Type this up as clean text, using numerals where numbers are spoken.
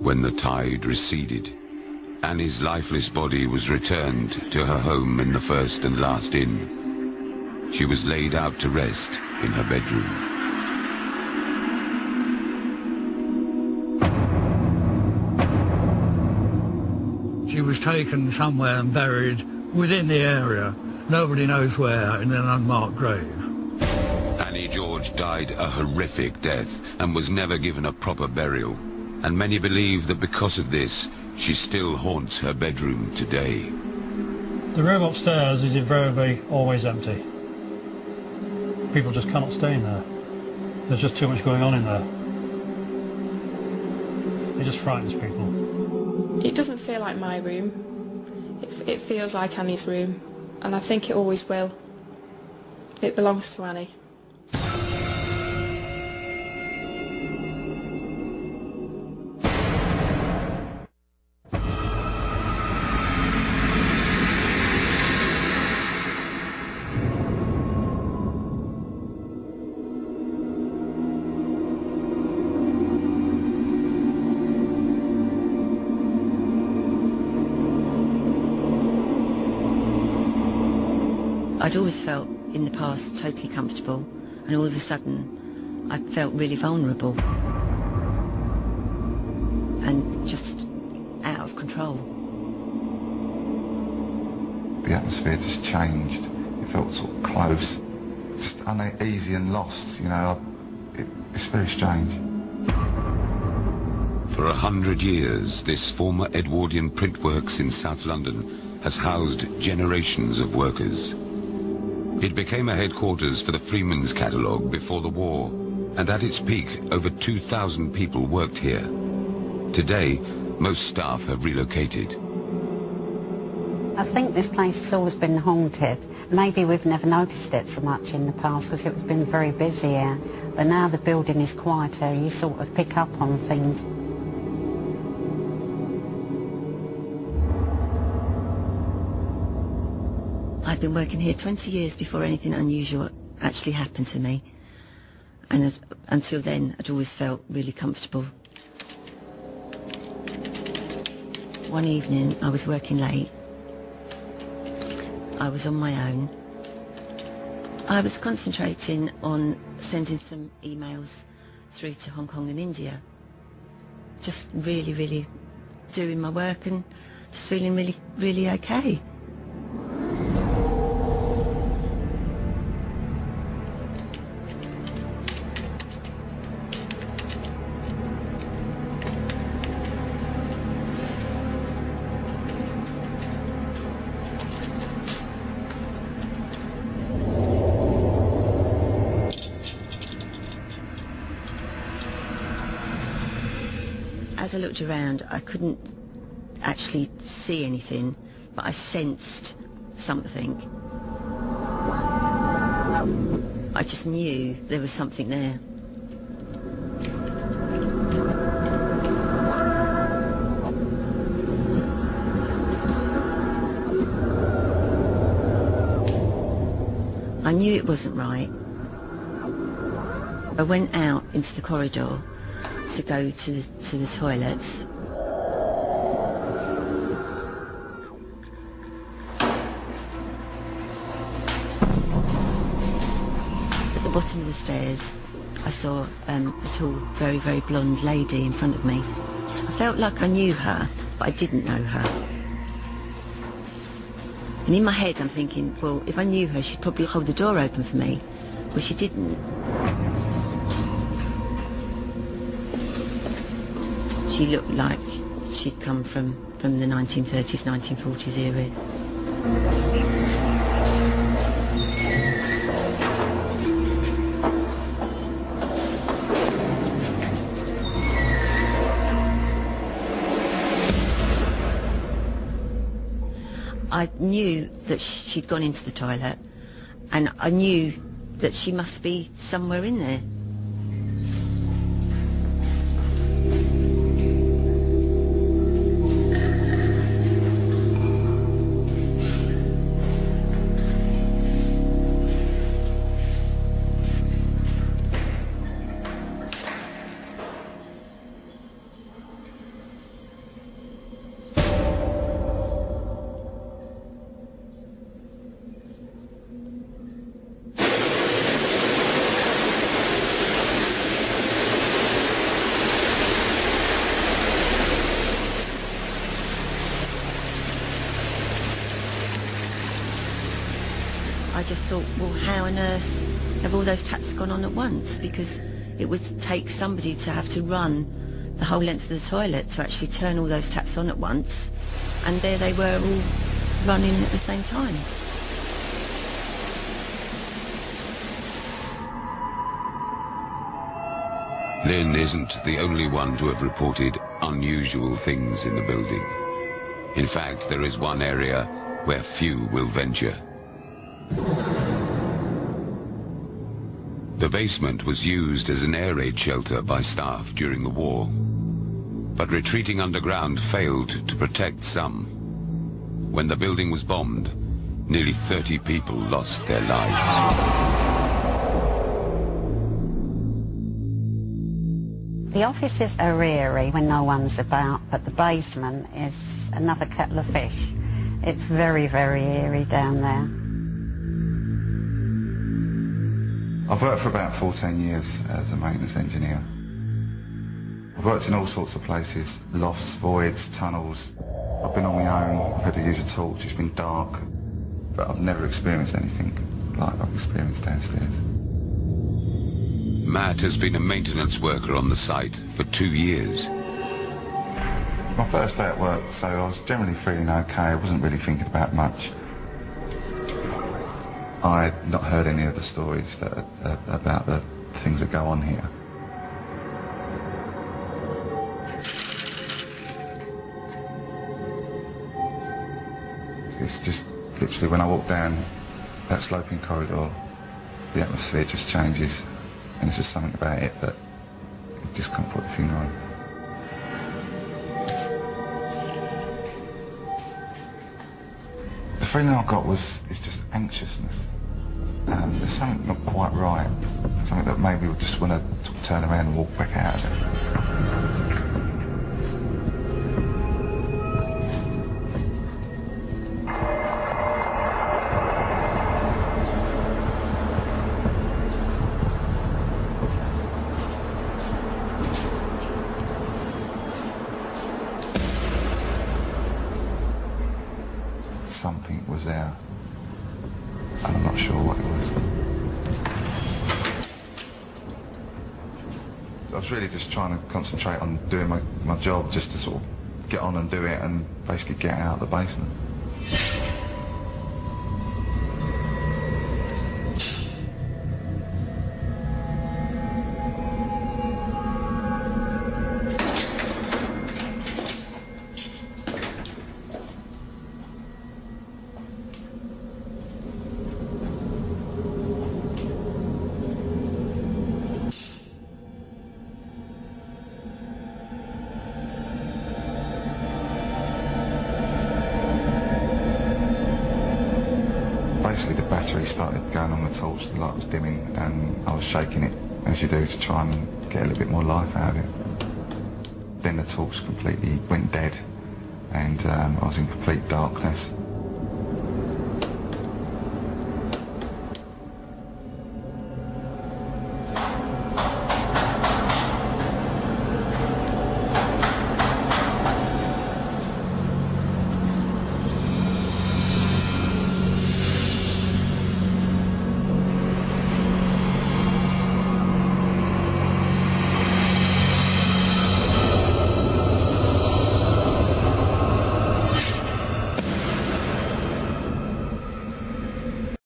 When the tide receded, Annie's lifeless body was returned to her home in the first and last inn. She was laid out to rest in her bedroom. She was taken somewhere and buried within the area, nobody knows where, in an unmarked grave. Annie George died a horrific death and was never given a proper burial. And many believe that because of this, she still haunts her bedroom today. The room upstairs is invariably always empty. People just cannot stay in there. There's just too much going on in there. It just frightens people. It doesn't feel like my room. It feels like Annie's room, and I think it always will. It belongs to Annie. I'd always felt in the past totally comfortable, and all of a sudden I felt really vulnerable and just out of control. The atmosphere just changed. It felt sort of close, just uneasy and lost, you know. It's very strange. For 100 years, this former Edwardian printworks in South London has housed generations of workers. It became a headquarters for the Freeman's Catalogue before the war, and at its peak, over 2,000 people worked here. Today, most staff have relocated. I think this place has always been haunted. Maybe we've never noticed it so much in the past because it's been very busy here, but now the building is quieter, you sort of pick up on things. I'd been working here 20 years before anything unusual actually happened to me, and until then I'd always felt really comfortable. One evening I was working late. I was on my own. I was concentrating on sending some emails through to Hong Kong and India. Just really doing my work and just feeling really okay. As I looked around, I couldn't actually see anything, but I sensed something. I just knew there was something there. I knew it wasn't right. I went out into the corridor to go to the toilets. At the bottom of the stairs, I saw a tall, very blonde lady in front of me. I felt like I knew her, but I didn't know her. And in my head I'm thinking, well, if I knew her, she'd probably hold the door open for me. Well, she didn't. She looked like she'd come from the 1930s, 1940s era. I knew that she'd gone into the toilet, and I knew that she must be somewhere in there. I just thought, well, how on earth have all those taps gone on at once? Because it would take somebody to have to run the whole length of the toilet to actually turn all those taps on at once, and there they were all running at the same time. Lynn isn't the only one to have reported unusual things in the building. In fact, there is one area where few will venture. The basement was used as an air raid shelter by staff during the war, but retreating underground failed to protect some. When the building was bombed, nearly 30 people lost their lives. The offices are eerie when no one's about, but the basement is another kettle of fish. It's very, very eerie down there. I've worked for about 14 years as a maintenance engineer. I've worked in all sorts of places, lofts, voids, tunnels. I've been on my own, I've had to use a torch, it's been dark, but I've never experienced anything like I've experienced downstairs. Matt has been a maintenance worker on the site for 2 years. My first day at work, so I was generally feeling okay. I wasn't really thinking about much. I had not heard any of the stories about the things that go on here. It's just literally when I walk down that sloping corridor, the atmosphere just changes. And it's just something about it that you just can't put your finger on. The feeling I got is just anxiousness. There's something not quite right. Something that maybe would just want to turn around and walk back out of it. Something was there, and I'm not sure what it was. I was really just trying to concentrate on doing my job, just to sort of get on and do it and basically get out of the basement. Basically the battery started going on the torch, the light was dimming, and I was shaking it, as you do, to try and get a little bit more life out of it. Then the torch completely went dead, and I was in complete darkness.